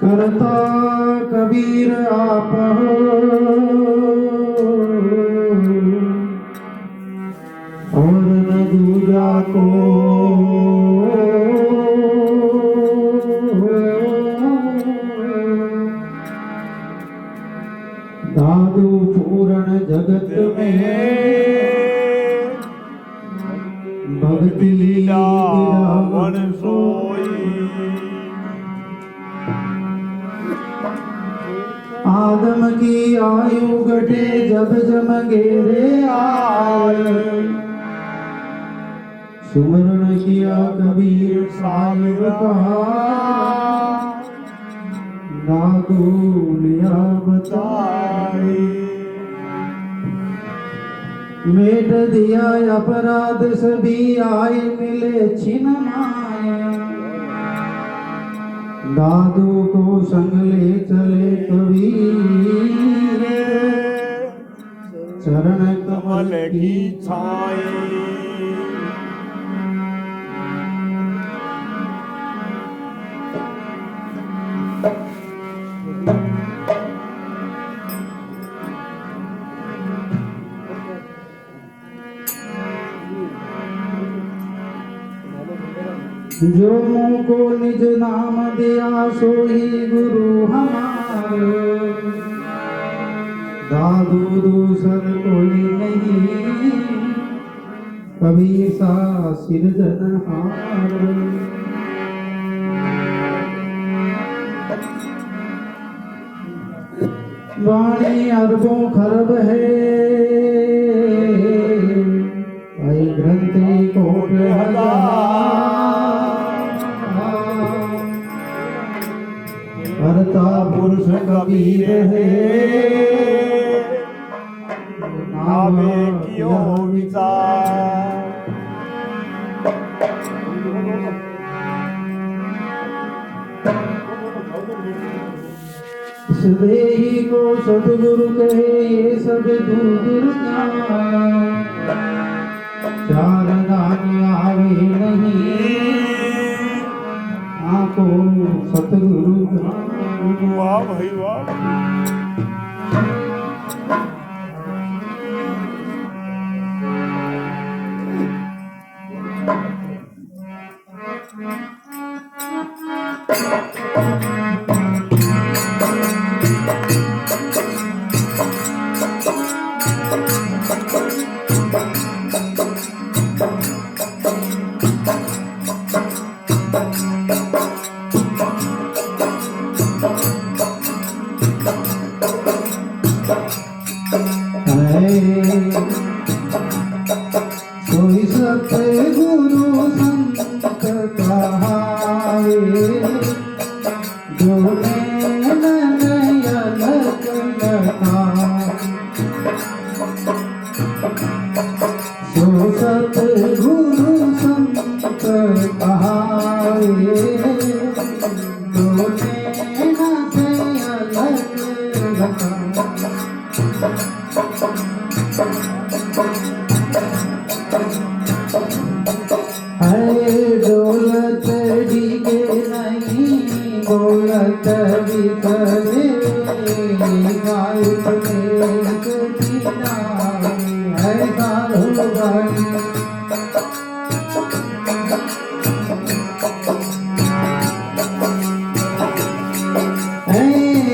करता कबीर आप हो और न दूजा को। दादू पूर्ण जगत में भक्ति लीला वन सोई। आदम की आयु घटे जब जम गेरे आए। सुमरण किया कबीर साहिब कहा दादू लिया बताए। मेट दिया अपराध सभी आए मिले छिन माए। दादू को संग ले चले कबीर चरण कमल की छाए। जो मुँह को निज नाम दिया सो ही गुरु हमारे। दादू दूसर कोई नहीं कबीर सा सिरजनहार। वाणी अरबों खरब है भाई ग्रंथि कोट हजार। करता पुरुष कबीर है नावे क्यों विचार। इस देही को सदगुरु कहे ये सब दूर ज्ञान। चार दान आवे नहीं आको सतगुरु। वाह भाई वाह। सोई सतगुरु संत कहावे जो नैन नयन लखा। सो सतगुरु संत कहावे जो नैन नयन लखा। दौलत डीगे नहीं दौलत भी करे गायक एक दीना है सारो गाई।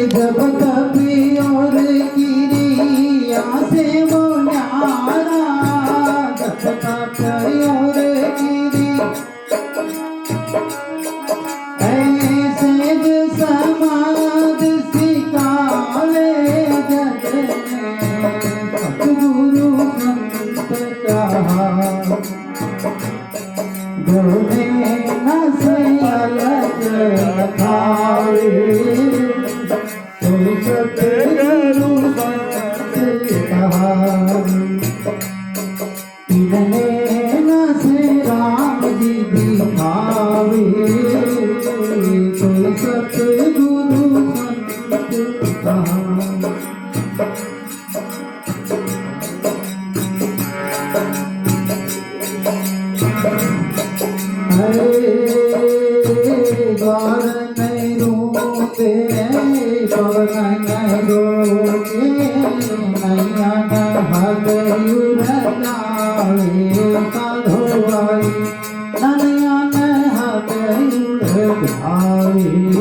जब कभी और गिरी से वो न्यारा जब कभी और गिरी ऐसे समाज सिखावे जग में सतगुरु संत कहा। जोने न से अलग रखावे सतगुरु संत कहा। नैना से राम जी दिखावे तो सतगुरु संत कहा। द्वार हदयुर जावे साधो आई ननया ने हदयुर जावे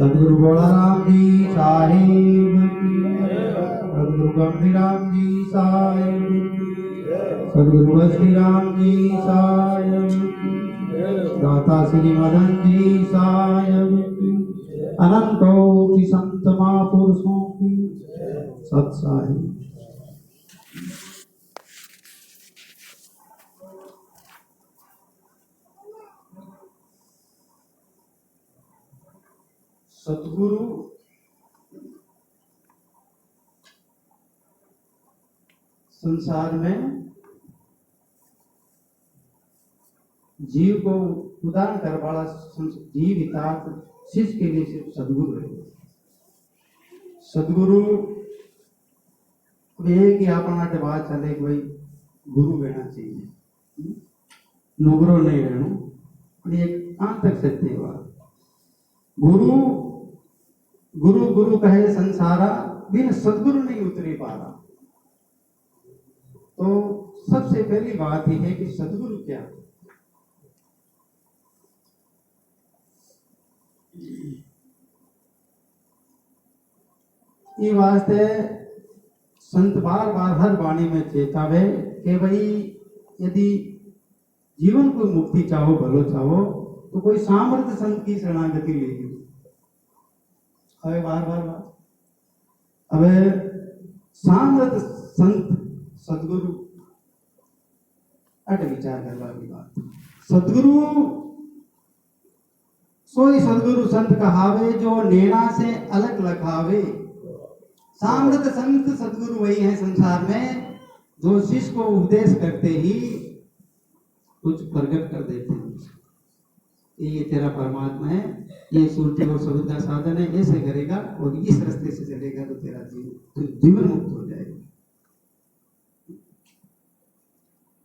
सदगुरु बोलाराम जी साहिब की, सदगुरु गंभीराम जी साहिब की, सदगुरु श्री राम जी साहिब की। दाता श्री मदन जी साहेब की, अनंतों संत महापुरुषों की सत्साही। सतगुरु संसार में जीव को उदाहरण कर वाला जीव हितार्थ शिष्य के लिए सिर्फ सदगुरु है। सदगुरु एक ही अपना बात चले कोई गुरु रहना चाहिए, नुगरो नहीं रहना। एक आंतरिक सत्य बात गुरु गुरु गुरु कहे संसारा, बिन सदगुरु नहीं उतरी पारा। तो सबसे पहली बात यह है कि सदगुरु क्या है। ये वास्ते संत बार बार हर वाणी में चेतावे कि भाई यदि जीवन को मुक्ति चाहो, भलो चाहो, तो कोई सामर्थ्य संत की शरणागति लेगी। अबे बार बार बार अबे सामर्थ्य संत सदगुरु अट विचार करवा की बात। सदगुरु सोई सदगुरु संत कहावे, जो नैना से अलग लखावे। सामर्थ्य संत सदगुरु वही है संसार में जो शिष्य को उपदेश करते ही कुछ प्रकट कर देते हैं। ये तेरा परमात्मा है, ये सुरती और सबूत का साधन है, ऐसे करेगा और इस रास्ते से चलेगा तो तेरा जीवन मुक्त हो जाएगा।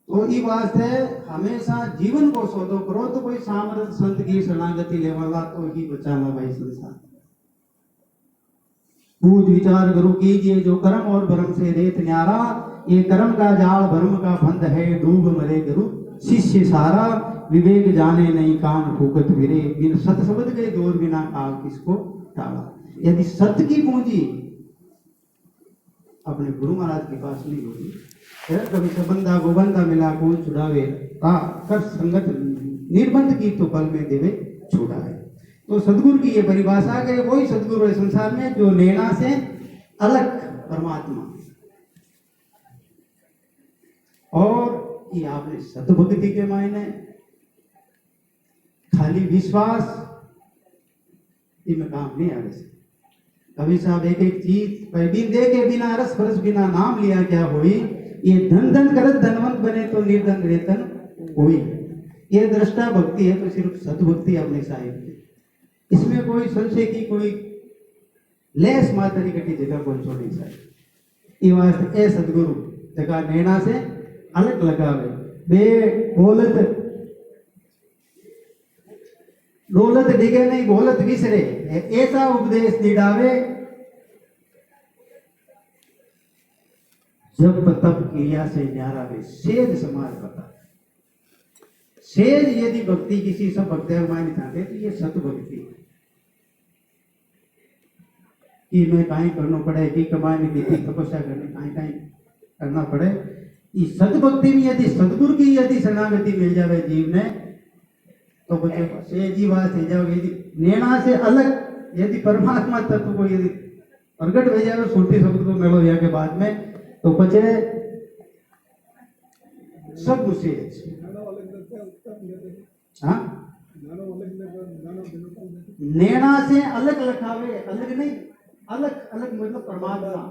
तो ये बात है, हमेशा जीवन को सौदो करो तो कोई सामर्थ्य संत की शरणागति ले वाला तो ही बचाना भाई संसार। पूज विचार गुरु कीजिए, जो कर्म और भ्रम से रेत न्यारा। ये कर्म का जाल भ्रम का फंद है, डूब मरे गुरु शिष्य सारा। विवेक जाने नहीं कान फूकत विरे, बिन सत शब्द के जोर बिना काल किसको टाला। यदि सत्य की पूंजी अपने गुरु महाराज के पास नहीं होगी, कभी सबंधा गोबंधा मिला को छुड़ावे, कर संगत निर्बंध की तो पल में देवे छुड़ाए। तो सदगुरु की ये परिभाषा है, वही सदगुरु है संसार में जो नैना से अलग परमात्मा। और ये आपने सतभक्ति के मायने खाली विश्वास इनमें काम नहीं आ रहे। कभी साहब एक एक चीज बिन देखे बिना रस परस बिना नाम लिया क्या होई। ये धन धन करत धनवंत बने तो निर्धन वेतन होई। ये दृष्टा भक्ति है तो सिर्फ सतभक्ति अपने साहिब में, इसमें कोई संशय की कोई लेस मात्र कटी जगह को छोड़ी चाहिए। ये वास्ते ए सदगुरु जगह नैना से अलग लगावे, बे बोलत डोलत डिगे नहीं बोलत विसरे, ऐसा उपदेश दिडावे। जब तब क्रिया से न्यारा वे, सेज समाज बता। सेज यदि भक्ति किसी सब भक्ति मान चाहते तो ये सत भक्ति कि मैं कहीं करना पड़े कि कमाने की तपस्या करने कहीं करना पड़े। इस सत भक्ति में यदि सदगुरु की यदि शरणागति मिल जाए जीव ने तो बचे से जीवा से जाओ। यदि नैना से अलग यदि परमात्मा तत्व को यदि प्रकट हो जाए सुरती शब्द को मेलो या के बाद में तो बचे सब उसे। हाँ नैना से अलग लखावे, अलग नहीं, अलग अलग मतलब परमात्मा।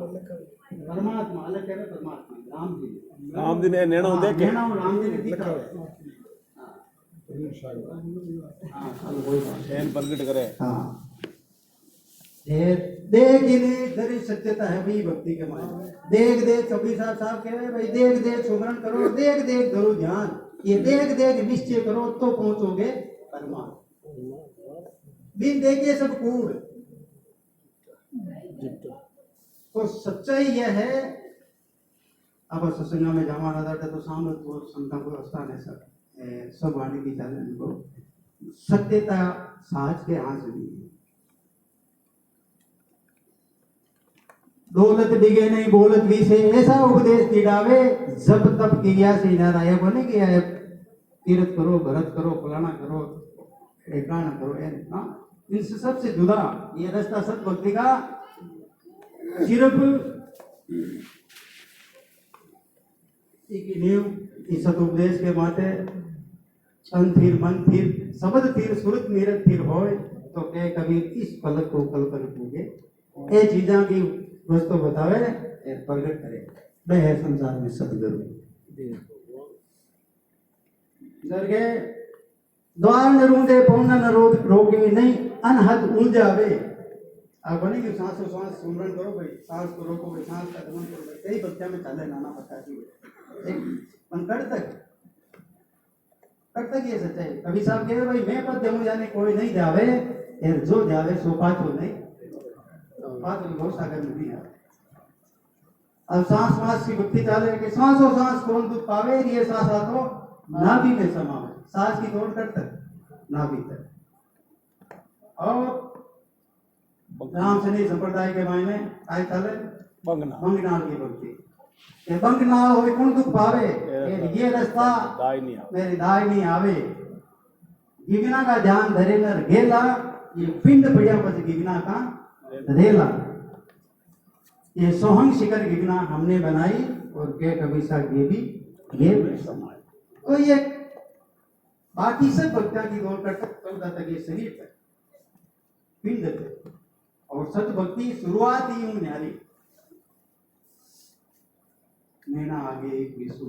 परमात्मा अलग कह रहे परमात्मा राम जी ने नैना देख के राम जी ने दिखा प्रकट करे। हाँ देख दरी सत्यता है भाई भक्ति के मायने। देख देख कबीर साहब कह रहे भाई देख देख सुमरन करो, देख देख करो ध्यान। ये देख देख निश्चय करो तो पहुंचोगे परमात्मा। बिन देखे सब कूड़। तो सच्चाई यह है, अब सत्संग में जमा था तो सामने तो संता को स्थान है सब वाणी की चालन को सत्यता साज के हाथ में। दौलत डिगे नहीं बोलत भी से, ऐसा उपदेश दिलावे। जब तब क्रिया से नारायण बने गया है। तीर्थ करो, भरत करो, फलाना करो, एकाना करो, हाँ, इनसे सबसे जुदा ये रास्ता सत भक्ति का सिर्फ नींव इस उपदेश के माते तन थीर, मन थीर, शब्द थीर, सुरत नीरत थीर होए तो के कभी इस पलक को कल्पना पूगे ये चीजा की वस्तु बतावे प्रकट करे वह है संसार में सदगुरु दरगे द्वार न रूंदे पौन न रोगे नहीं अनहद उलझावे आप बने कि सांसों सांस सुमरन करो भाई, सांस को रोको भाई, सांस का दमन करो भाई, कई बच्चा में चले नाना पता की मन कट तक ये सच्चाई कभी साहब कहे भाई मैं पद देऊं जाने कोई नहीं जावे जो जावे सो पाछो नहीं पाछो बहुत सागर में नहीं आवे। अब सांस वास की भक्ति चाले कि सांसों सांस कौन दुख पावे ये सांस तो नाभि में समावे, सांस की तोड़ कट तक नाभि तक। और राम शनि संप्रदाय के मायने काय चाले बंगनाल की भक्ति ये बंगनाल हो कौन दुख पावे ये रास्ता मेरी दाय नहीं आवे। गिगना का ध्यान धरे न घेला ये पिंड बढ़िया पद गिगना का धरेला ये सोहंग शिखर गिगना हमने बनाई और के कभी सा ये भी ये समाज तो ये बाकी सब भक्तियां की दौड़ करता तक ये शरीर तक पिंड तक और सत भक्ति शुरुआत ही यूं न्यारी नैना आगे विश्व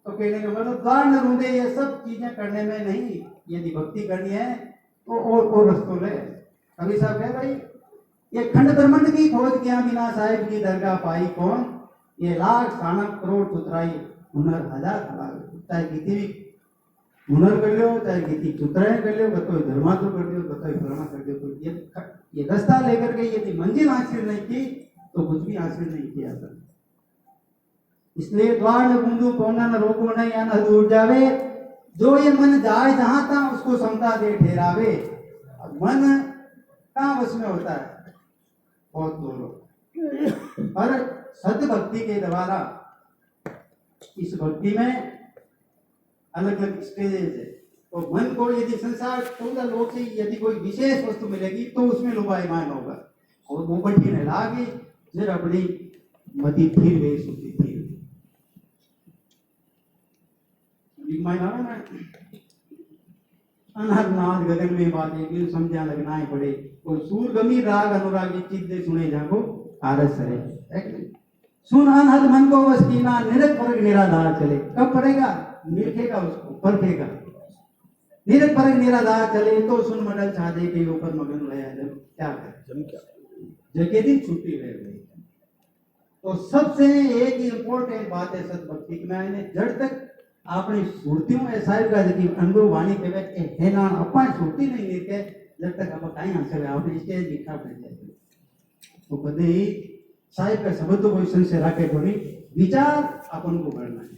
तो कहने का मतलब द्वार न रूंदे ये सब चीजें करने में नहीं, यदि भक्ति करनी है तो और रस्तों ले। कभी साहब है भाई ये खंड ब्रह्मांड की खोज किया बिना साहिब की दरगाह पाई कौन, ये लाख सानक करोड़ चुतराई हुनर हजार चाहे कितनी भी हुनर कर लो, चाहे कितनी चुतराई कर लो, बतो धर्मा तो कर दो, बतो फलाना कर दो, तो ये रास्ता लेकर के यदि मंजिल हासिल नहीं की तो कुछ भी हासिल नहीं किया था। इसलिए द्वार न बूंदू पौना न रोको न या न दूर जावे, जो ये मन जाए जहां था उसको समता दे ठहरावे। मन कहाँ वश में होता है बहुत दोनों, पर सत्य भक्ति के द्वारा इस भक्ति में अलग अलग स्टेजेस है। तो मन को यदि संसार 14 लोक से यदि कोई विशेष वस्तु मिलेगी तो उसमें लुभायमान होगा और वो बठी न लागे फिर अपनी मति थीर वे सुखी थी अनहद नाद गगन में बाजे बिन समझा लगना ही पड़े और सूर गमी राग अनुरागी चित्ते सुने जाको आरस सरे सुन अनहद मन को बस कीना निरत फर्क निराधार चले। कब पड़ेगा निरखेगा उसको परखेगा, निरत फर्क निराधार चले तो सुन मडल छाजे के ऊपर मगन रहे जब क्या करे जगह दिन छुट्टी रह गई। तो सबसे एक इंपॉर्टेंट बात है सत भक्ति की मैंने जड़ तक अपनी सुरतियों में साहिब का यदि अनुभव वाणी के व्यक्ति है ना अपन सुरती नहीं लेके जब तक आप कहीं हासिल आपने स्टेज लिखा पड़े तो कदे ही साहिब का शब्द को से रखे थोड़ी विचार अपन को करना है।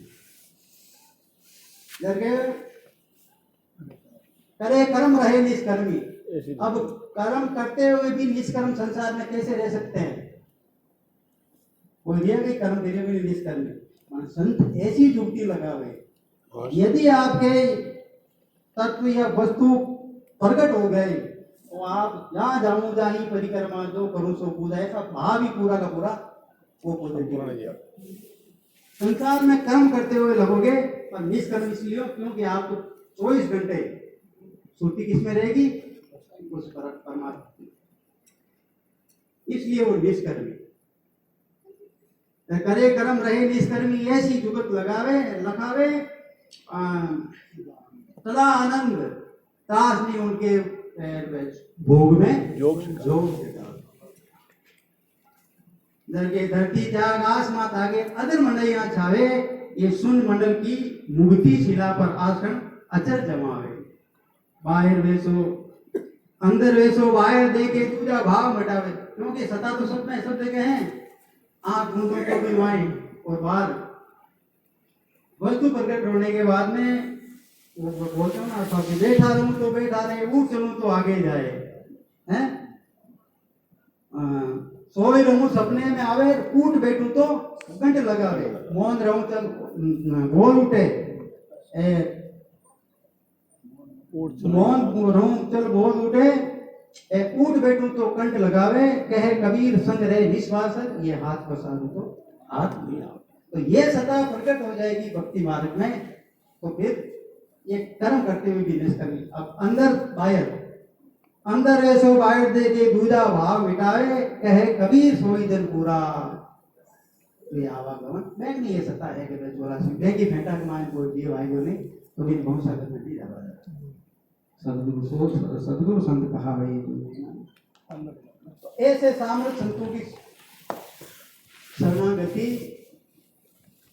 जगह करे कर्म रहे निष्कर्मी, अब कर्म करते हुए भी निष्कर्म संसार में कैसे रह सकते हैं? कोई दिया गई कर्म तेरे भी निष्कर्मी संत ऐसी जुगती लगावे यदि आपके तत्व या वस्तु प्रकट हो गए तो आप जहां जाऊं जहां परिक्रमा जो करूं सो पूजा ऐसा भाव ही पूरा का पूरा वो पॉजिटिव। संसार में कर्म करते हुए लगोगे पर निष्कर्म इसलिए क्योंकि आप 24 घंटे सुरती किसमें रहेगी उस परमात्मा, इसलिए वो निष्कर्मी। करे कर्म रहे निष्कर्मी ऐसी जुगत लगावे लखावे सदा आनंद तास नहीं उनके भोग में योग धरती त्याग आसमात आगे अदर मंडलियां छावे ये सुन मंडल की मुक्ति शिला पर आसन अचर जमावे। बाहर वेसो अंदर वेसो बाहर देखे तुझा भाव मटावे, क्योंकि सता तो सब में सब जगह है, आंख मुंह को भी वाई और बाहर वस्तु प्रकट होने के बाद में वो बोलते हो ना सब बैठा रहूं तो बैठा रहे, उठ चलूं तो आगे जाए हैं, सोए रहूं सपने में आवे, उठ बैठूं तो घंटे लगावे, मौन रहूं चल बोल उठे मौन रोम चल बोल उठे, ऊट बैठू तो कंठ लगावे, कहे कबीर संग रहे निश्वास, ये हाथ पसारू तो हाथ मिलाओ। तो ये सदा प्रकट हो जाएगी भक्ति मार्ग में। तो फिर ये कर्म करते हुए भी निष्ठ करनी। अब अंदर बाहर, अंदर ऐसो बाहर दे के दूजा भाव मिटावे, कहे कबीर सोई दिन पूरा। तो ये आवागमन मैं नहीं ये सता है कि मैं 84 बेगी फेंटा के मान कोई जीव आएगो नहीं तो भी बहुत सागर में भी जावा सदगुरु सोच सदगुरु संत कहा भाई। तो ऐसे सामर्थ संतों की शरणागति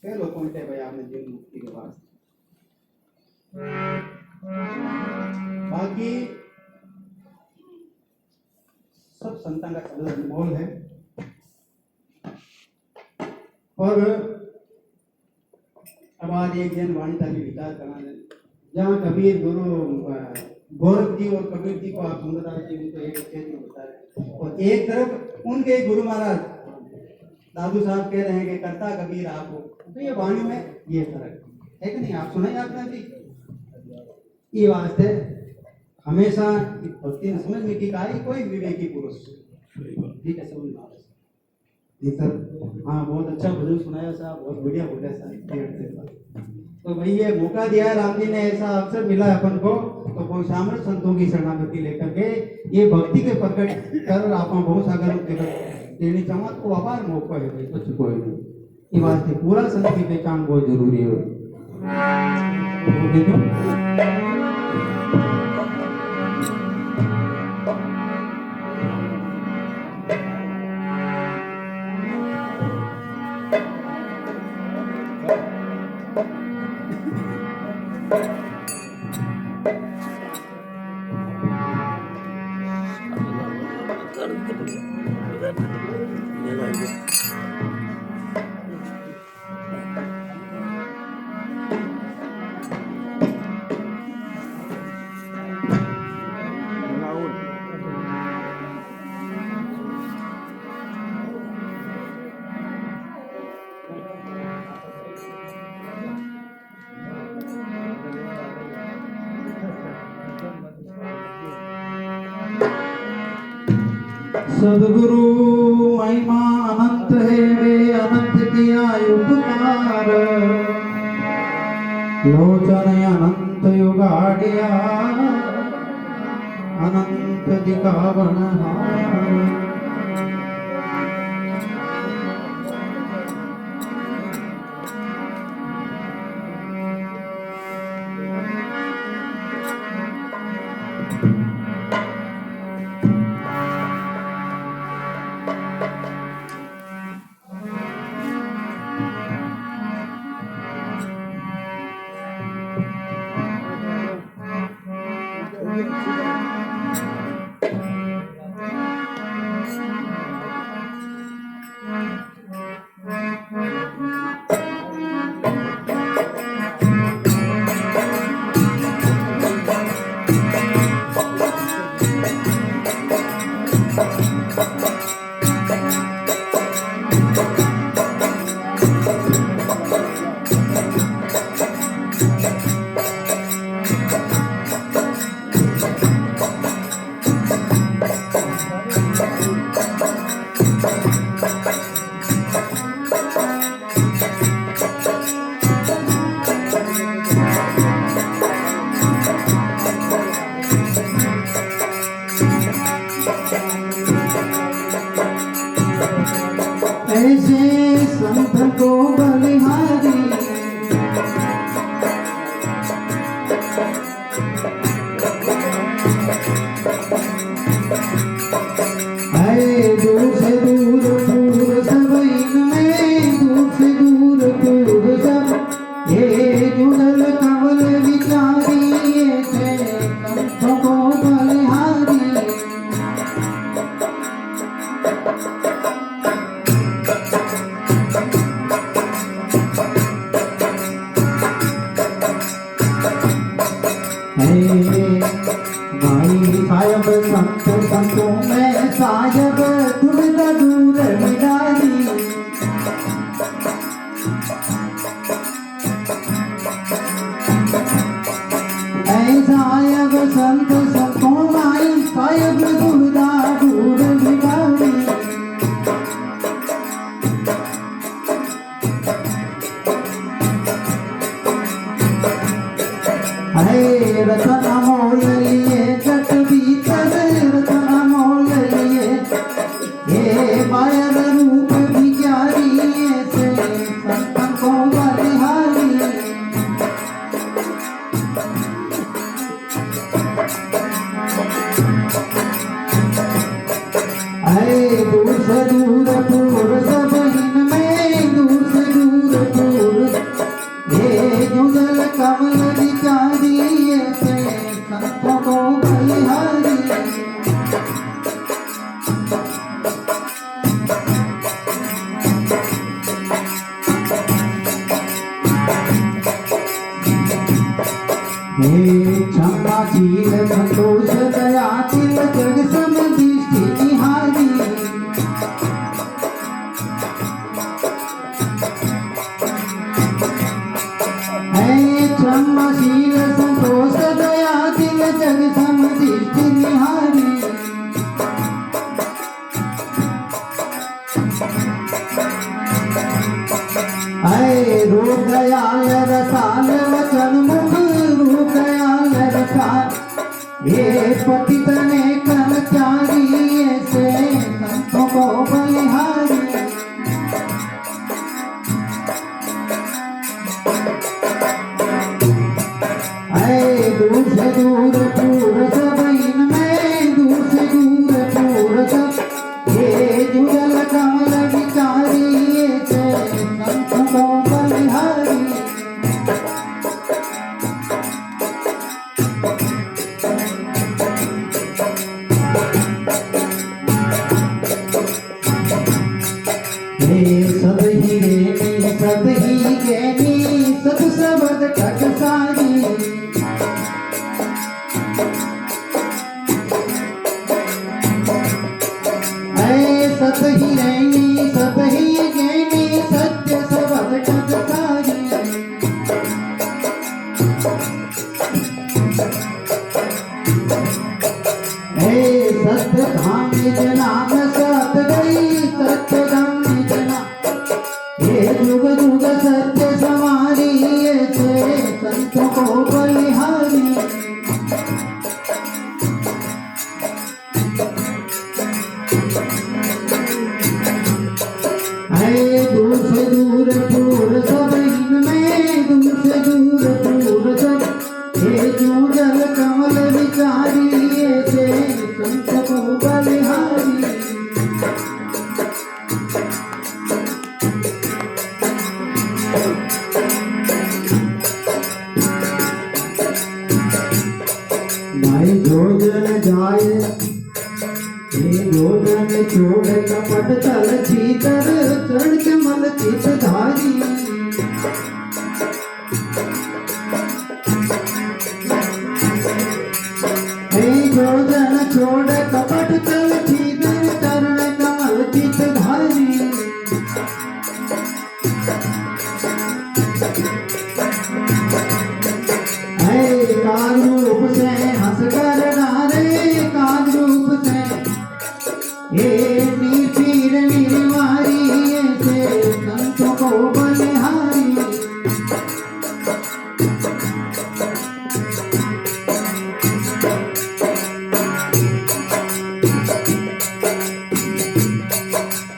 कई लोग पहुंचे भाई आपने जीवन मुक्ति के पास। बाकी सब संतान का शब्द अनमोल है। और अब आज एक जन वाणी ताली विचार करना है, जहाँ कबीर गुरु गोरख जी और कबीर जी को आप सुंदरदास जी उनको एक क्षेत्र में बता रहे, और एक तरफ उनके गुरु महाराज दादू साहब कह रहे हैं कि करता कबीर आपको। तो ये वाणी में ये फर्क है कि नहीं, आप सुनाइए आपने भी ये वास्ते हमेशा भक्ति ने समझ में की कहा कोई विवेकी पुरुष ठीक है समझ में जी सर। हाँ बहुत अच्छा भजन सुनाया साहब, बहुत बढ़िया बोले साहब। तो भाई ये मौका दिया है राम जी ने, ऐसा अवसर मिला है अपन को, तो कोई सामर्थ संतों की शरणागति लेकर के ये भक्ति के प्रकट कर आप बहुत सागर देनी चाहूँ तो अपार मौका है भाई, कुछ कोई नहीं। ये वास्ते पूरा संत की पहचान बहुत जरूरी है। सदगुरु महिमा अनंत है, वे अनंत किया उपकार, लोचन अनंत युगाड़िया, अनंत दिखावन हार। ऐसे संत को बलिहारी, आए दूर से दूर दूर सब इनमें, दूर से दूर दूर सब ये जुगल कवल विचारी, ऐसे संत को बलिहारी। अरे रतन मोल लिए जट भीतर रतन मोल लिए ये मायर रूप भिखारी ऐसे संतन को बलिहारी अरे दूर से दूर दूर सब इनमें दूर से दूर ये जुगल कमल विचारी ऐसे संतों को बलिहारी हे क्षमाशील संतोष दयाशील जग समदृष्टि निहारी हे क्षमाशील संतोष दयाशील जग समदृष्टि निहारी हे रूप दयाल रसाल वचन मुख रूप दयाल रसाल ये पतित ने कर्मचारी ऐसे संतों को बलिहारी हे दूर से दूर सब इनमें दूर से दूर सब ये जुगल कमल विचारी ऐसे संतों को बलिहारी सदही रेनी सदही गैनी सत सबद टकसारी सतही रेनी सतही गैनी सत्य सबद टकसारी सत्य धाम निज नाम सत गई सत्य धाम निज नाम ये जुग जुग सत्य समारी ऐसे संतों को बलिहारी दूर से दूर सब इनमें दूर से दूर सब ये जुगल कमल विचारी ऐसे संत को बलिहारी भाई जोजन जाए ये जोजन छोड़ कपट तल छीतर चढ़ के मल चित धारी जोजन छोड़ कपट तल छीतर चरण कमल चित धारी काग रूप से हंस कर डारे काग रूप से ये नीचीर निर्वारी ऐसे संतों को बलिहारी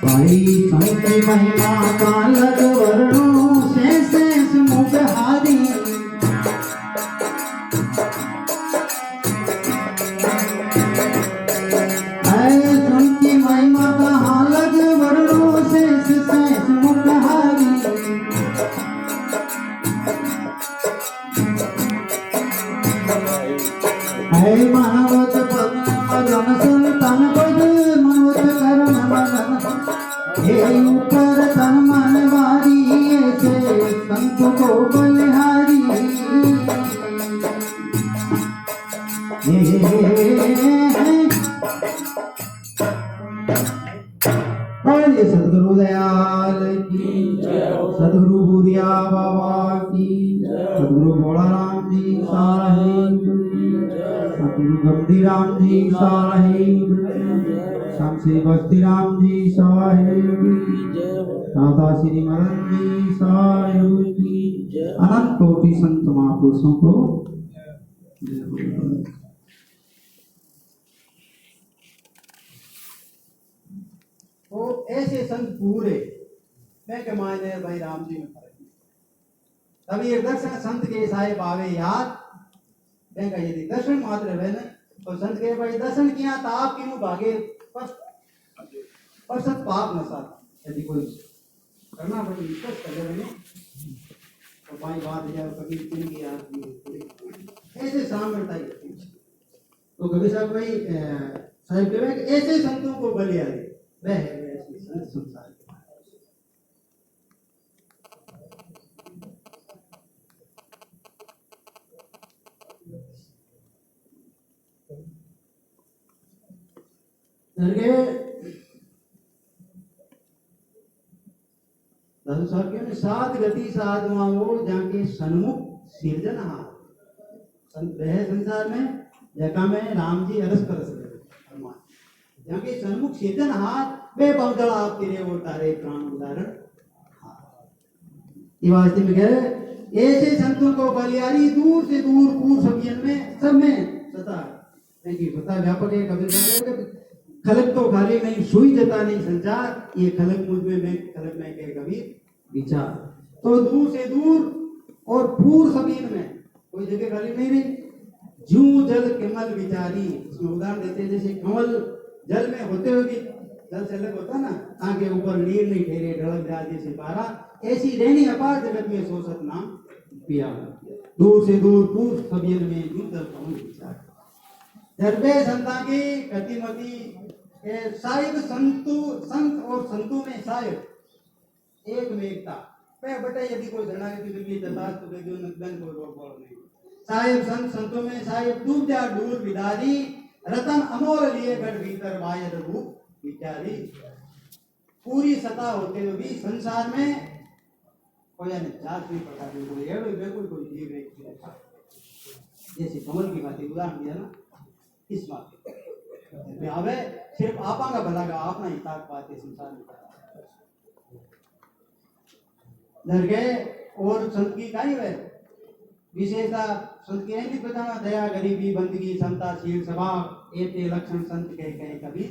भाई संत महिमा का लग वर्णों से मुखहारी संकी महिमा का लग वर्णों से मुखहारी मानवत मदन संतन पद मनवत करण मदन हे ऊपर तन मन वारी ऐसे संत को बलिहारी बोलिए सदगुरु दयाल की सदगुरु बुरिया बाबा की सदगुरु भोलाराम जी साहेब सदगुरु गंभीराम जी साहेब शामसी बस्ती राम जी साहेब दादा श्री मरण जी साहेब की अनंत कोटि संत महापुरुषों को तो ऐसे संत पूरे मैं के मायने भाई राम जी में फर्क नहीं। तभी ये दर्शन संत के साहेब आवे याद मैं का यदि दर्शन मात्र है ना तो संत के भाई दर्शन किया तो आप किनु भागे पर सत पाप न साथ यदि कोई करना पड़े विश्वास कर ले तो भाई बात जाए कभी दिन की याद ऐसे सामर्थ्य है। तो कभी साहब भाई साहिब कहे कि ऐसे संतों को बलिया दे वह है ऐसे संत संसार के। सात गति साधुआओ जाके सन्मुख सिरजनहार संत रहे संसार में जका में राम जी अरस परस हनुमान जाके सन्मुख सिरजनहार बे बहुदल आप तेरे वो तारे प्राण उदाहरण ये वास्ते में कह रहे ऐसे संतों को बलियारी दूर से दूर पूर्व सबियन में सब में सता नहीं सता व्यापक है कबीर खलक तो खाली नहीं सुई जता नहीं संचार ये खलक मुझ में खलक में कह कबीर विचार। तो दूर से दूर और पूर्व सबियन में कोई जगह खाली नहीं रही। जू जल कमल विचारी इसमें उदाहरण देते हैं जैसे कमल जल में होते हुए भी जल से अलग होता ना आगे ऊपर नीर नहीं ठहरे ढलक जा जैसे पारा ऐसी रहनी अपार जगत में सोसत नाम पिया दूर से दूर पूर्व सबियन में जू जल कमल विचार दरबे संता की गतिमती साहिब संत और संतों में साहिब एक में एकता पे बटे यदि कोई शरणागति के लिए जता तो के जो नगन को रोक बोल नहीं साहिब संत संतों में साहिब डूब जा डूर विदारी रतन अमोल लिए गढ़ भीतर वायद रूप विचारी पूरी सता होते हुए भी संसार में कोई यानी जात नहीं प्रकार की कोई है बिल्कुल कोई जीव है जैसे कमल की बात उदाहरण दिया ना इस बात में आवे सिर्फ आपा का भला का अपना हिसाब पाते संसार में दरगे और संत की काई है विशेषता संत के नहीं बताना दया गरीबी बंदगी समता शील स्वभाव एते लक्षण संत के कहे कभी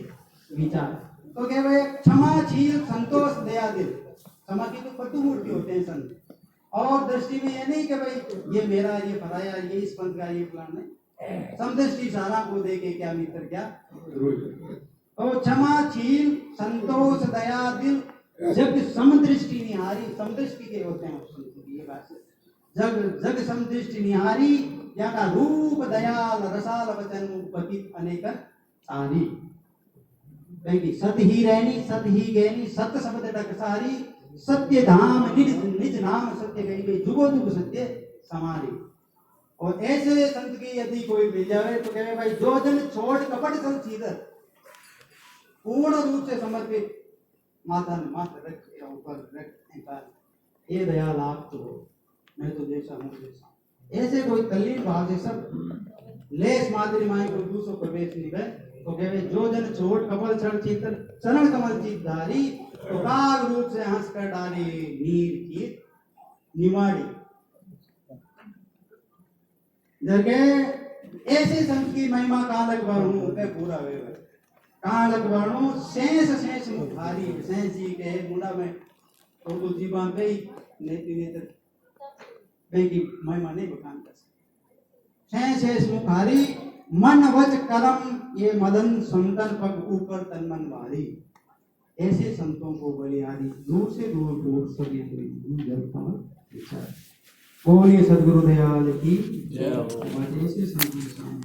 विचार तो कहे भाई क्षमाशील संतोष दया दिल क्षमा की तो प्रतिमूर्ति होते हैं संत और दृष्टि में ये नहीं कि भाई ये मेरा ये पराया ये इस पंथ का ये प्लान नहीं समदृष्टि सारा को देके क्या मित्र क्या तो क्षमाशील संतोष दया दिल जग समदृष्टि निहारी समदृष्टि के होते हैं ये बात जग जग समदृष्टि निहारी या का रूप दयाल रसाल वचन पतित अनेक सारी क्योंकि सत ही रहनी सत ही गहनी सत्य शब्द तक सारी सत्य धाम निज निज नाम सत्य गई जुगो जुग सत्य समारी। और ऐसे संत की यदि कोई मिल जाए तो कहे भाई जो जन छोड़ कपट चल सीधर पूर्ण रूप से समर्पित माथा माथा रख या ऊपर रख ये दयाल आप तो मैं तो जैसा हूँ जैसा ऐसे कोई तल्लीन भाव से सब लेस मादरी माई को दूसरों प्रवेश नहीं गए तो कहे जो जन छोट कपल चढ़ चित्र चरण कमल चित धारी तो काग रूप से हंस कर डाली नीर की निवाड़ी जगह ऐसे संत की महिमा कालक वर्णु पे पूरा वे कालक वर्णु शेष शेष मुखारी शेष जी के मुंडा में तो जीवन पे नेति नेत्र पे की महिमा नहीं बखान कर सकते शेष शेष मुखारी मन वच करम ये मदन संतन पग ऊपर तन मन भारी ऐसे संतों को बलिहारी दूर से दूर दूर सभी जल कमल विचार बोलिए सद्गुरु दयाल की जय हो। ऐसे संतों